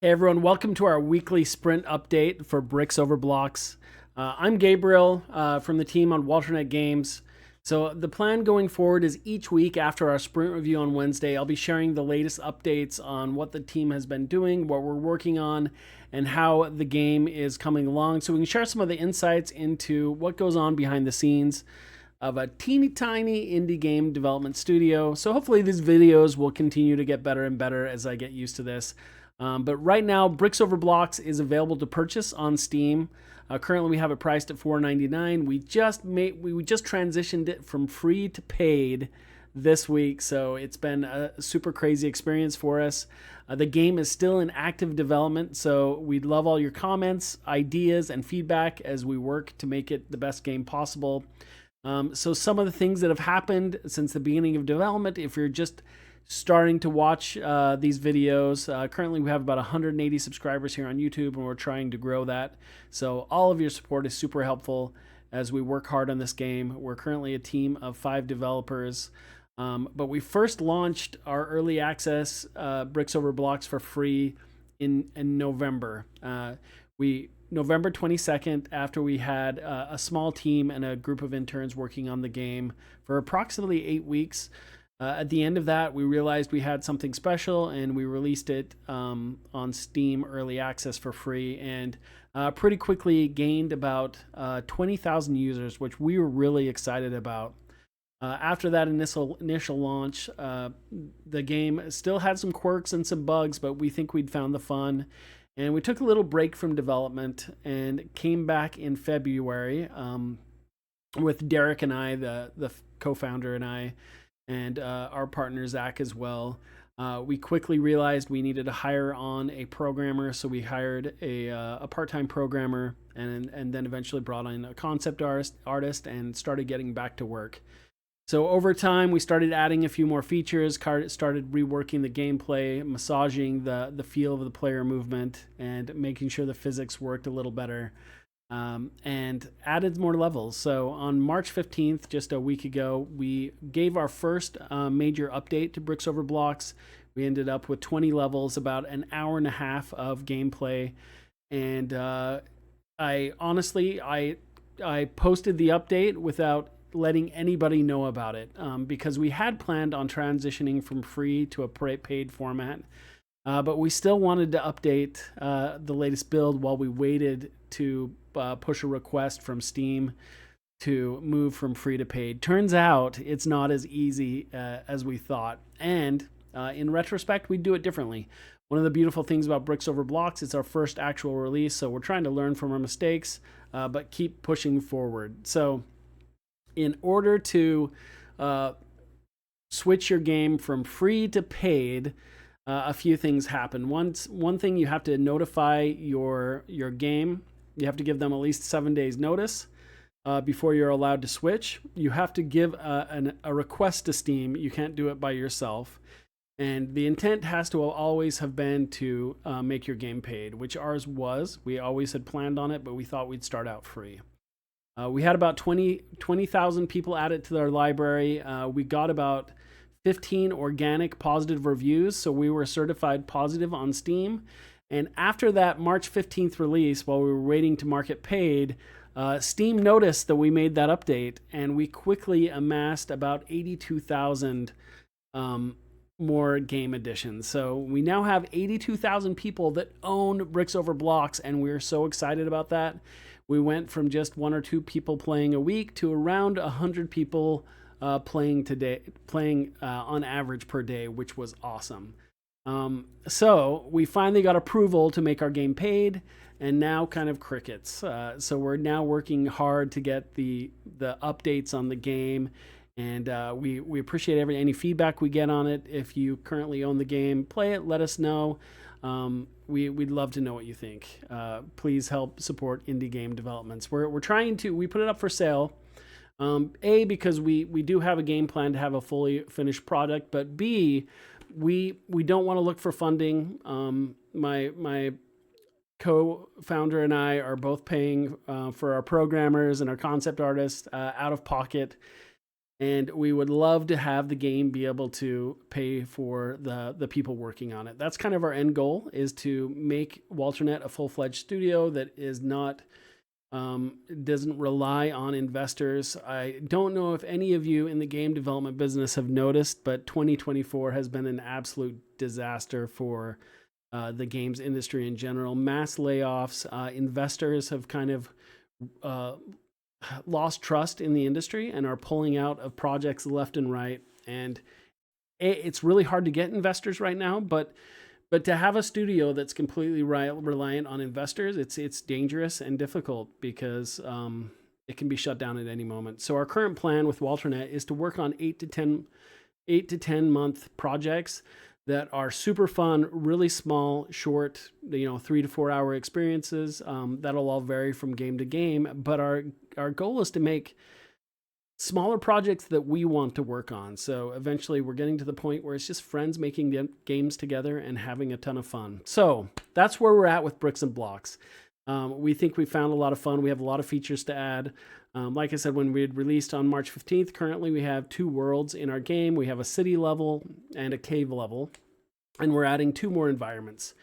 Hey everyone, welcome to our weekly sprint update for Bricks Over Blocks. I'm Gabriel from the team on WalterNet Games. So the plan going forward is each week after our sprint review on Wednesday, I'll be sharing the latest updates on what the team has been doing, what we're working on, and how the game is coming along. So we can share some of the insights into what goes on behind the scenes of a teeny tiny indie game development studio. So hopefully these videos will continue to get better and better as I get used to this. But right now, Bricks Over Blocks is available to purchase on Steam. Currently, we have it priced at $4.99. We just transitioned it from free to paid this week, so it's been a super crazy experience for us. The game is still in active development, so we'd love all your comments, ideas, and feedback as we work to make it the best game possible. So some of the things that have happened since the beginning of development, if you're just starting to watch these videos. Currently, we have about 180 subscribers here on YouTube, and we're trying to grow that. So all of your support is super helpful as we work hard on this game. We're currently a team of 5 developers, but we first launched our early access Bricks Over Blocks for free in November. November 22nd, after we had a small team and a group of interns working on the game for approximately 8 weeks. At the end of that, we realized we had something special, and we released it on Steam Early Access for free, and pretty quickly gained about 20,000 users, which we were really excited about. After that initial launch, the game still had some quirks and some bugs, but we think we'd found the fun. And we took a little break from development and came back in February with Derek and I, the co-founder, and our partner Zach as well. We quickly realized we needed to hire on a programmer, so we hired a part-time programmer, and then eventually brought in a concept artist and started getting back to work. So over time, we started adding a few more features, started reworking the gameplay, massaging the feel of the player movement, and making sure the physics worked a little better. And added more levels. So on March 15th, just a week ago, we gave our first major update to Bricks Over Blocks. We ended up with 20 levels, about an hour and a half of gameplay. And I posted the update without letting anybody know about it because we had planned on transitioning from free to a paid format. But we still wanted to update the latest build while we waited to push a request from Steam to move from free to paid. Turns out it's not as easy as we thought. And in retrospect, we'd do it differently. One of the beautiful things about Bricks Over Blocks, it's our first actual release, so we're trying to learn from our mistakes, but keep pushing forward. So in order to switch your game from free to paid, a few things happen. One thing, you have to notify your game. You have to give them at least 7 days notice before you're allowed to switch. You have to give a request to Steam. You can't do it by yourself. And the intent has to always have been to make your game paid, which ours was. We always had planned on it, but we thought we'd start out free. We had about 20,000 people added to our library. We got about 15 organic positive reviews, so we were certified positive on Steam. And after that March 15th release, while we were waiting to mark it paid, Steam noticed that we made that update, and we quickly amassed about 82,000 more game editions. So we now have 82,000 people that own Bricks Over Blocks, and we're so excited about that. We went from just 1 or 2 people playing a week to around 100 people playing on average per day, which was awesome. So we finally got approval to make our game paid, and now kind of crickets. So we're now working hard to get the updates on the game, and we appreciate any feedback we get on it. If you currently own the game, play it, let us know. We'd love to know what you think. Please help support indie game developments. We put it up for sale. Because we do have a game plan to have a fully finished product, but B, we don't want to look for funding. My co-founder and I are both paying for our programmers and our concept artists out of pocket. and we would love to have the game be able to pay for the people working on it. That's kind of our end goal, is to make WalterNet a full-fledged studio that is not doesn't rely on investors. I don't know if any of you in the game development business have noticed, but 2024 has been an absolute disaster for the games industry in general. Mass layoffs, investors have kind of lost trust in the industry and are pulling out of projects left and right. And it's really hard to get investors right now, but to have a studio that's completely reliant on investors, it's dangerous and difficult, because it can be shut down at any moment. So our current plan with WalterNet is to work on 8 to 10 month projects that are super fun, really small, short, 3 to 4 hour experiences. That'll all vary from game to game, but our goal is to make smaller projects that we want to work on. So eventually we're getting to the point where it's just friends making games together and having a ton of fun. So that's where we're at with Bricks and Blocks. We think we found a lot of fun. We have a lot of features to add. Like I said, when we had released on March 15th, currently we have 2 worlds in our game. We have a city level and a cave level, and we're adding 2 more environments.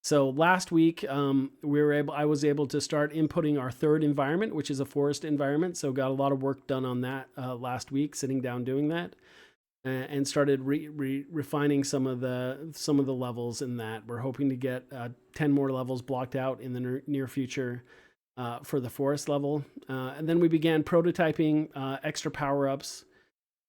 So last week, I was able to start inputting our 3rd environment, which is a forest environment. So got a lot of work done on that last week, sitting down doing that, and started refining some of the levels in that. We're hoping to get 10 more levels blocked out in the near future for the forest level, and then we began prototyping extra power-ups.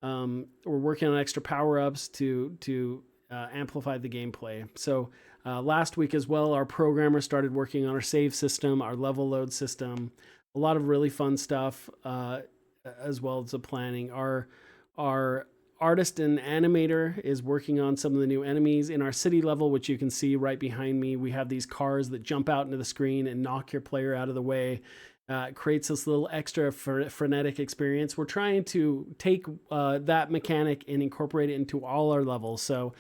We're working on extra power-ups to amplify the gameplay. So last week as well, our programmer started working on our save system, our level load system, a lot of really fun stuff, as well as the planning. Our artist and animator is working on some of the new enemies in our city level, which you can see right behind me. We have these cars that jump out into the screen and knock your player out of the way. It creates this little extra frenetic experience. We're trying to take that mechanic and incorporate it into all our levels. So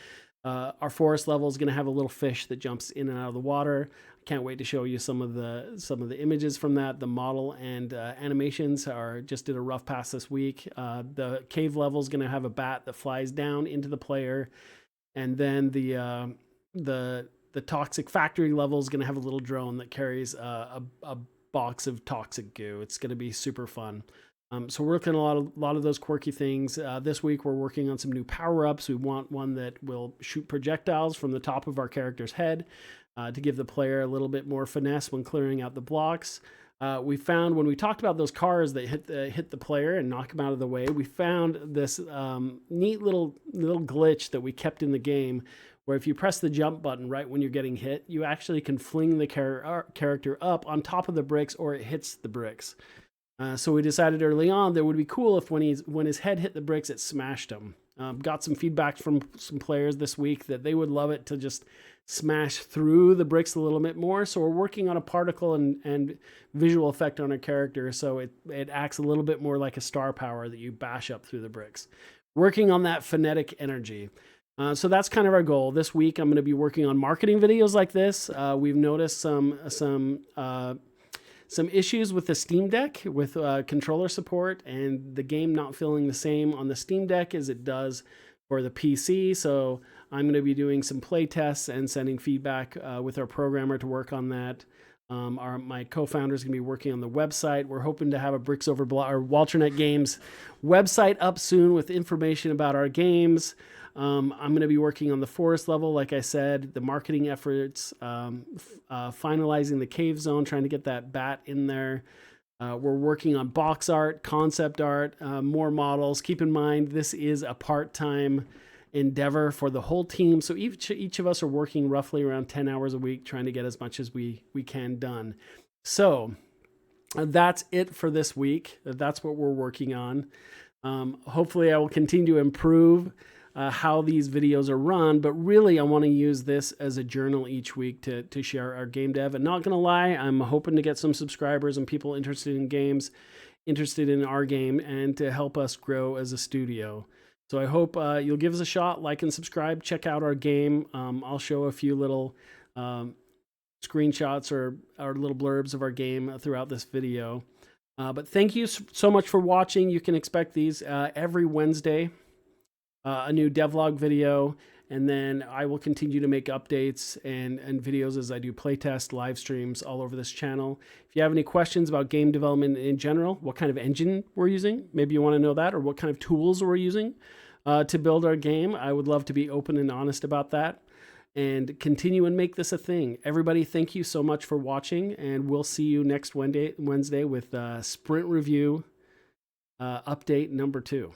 our forest level is going to have a little fish that jumps in and out of the water. I can't wait to show you some of the images from that. The model and animations just did a rough pass this week. The cave level is going to have a bat that flies down into the player, and then the toxic factory level is going to have a little drone that carries a box of toxic goo. It's going to be super fun. So we're working on a lot of those quirky things. This week we're working on some new power-ups. We want one that will shoot projectiles from the top of our character's head to give the player a little bit more finesse when clearing out the blocks. We found, when we talked about those cars that hit the player and knock him out of the way, we found this neat little glitch that we kept in the game, where if you press the jump button right when you're getting hit, you actually can fling the character up on top of the bricks, or it hits the bricks. So we decided early on that it would be cool if when his head hit the bricks, it smashed him. Got some feedback from some players this week that they would love it to just smash through the bricks a little bit more. So we're working on a particle and visual effect on our character, so it acts a little bit more like a star power that you bash up through the bricks. Working on that phonetic energy. So that's kind of our goal. This week I'm going to be working on marketing videos like this. We've noticed some issues with the Steam Deck with controller support, and the game not feeling the same on the Steam Deck as it does for the PC. So I'm going to be doing some play tests and sending feedback with our programmer to work on that. My co-founder is going to be working on the website. We're hoping to have a Bricks Over Block or WalterNet Games website up soon with information about our games. I'm going to be working on the forest level, like I said, the marketing efforts, finalizing the cave zone, trying to get that bat in there. We're working on box art, concept art, more models. Keep in mind, this is a part-time endeavor for the whole team. So each of us are working roughly around 10 hours a week, trying to get as much as we can done. So that's it for this week. That's what we're working on. Hopefully I will continue to improve how these videos are run, but really I want to use this as a journal each week to share our game dev. And not gonna lie, I'm hoping to get some subscribers and people interested in games, interested in our game, and to help us grow as a studio. So I hope you'll give us a shot, like and subscribe, check out our game. I'll show a few little screenshots or little blurbs of our game throughout this video. But thank you so much for watching. You can expect these every Wednesday, a new devlog video, and then I will continue to make updates and videos as I do playtest live streams all over this channel. If you have any questions about game development in general, what kind of engine we're using, maybe you want to know that, or what kind of tools we're using to build our game, I would love to be open and honest about that and continue and make this a thing. Everybody, thank you so much for watching, and we'll see you next Wednesday with Sprint Review update number 2.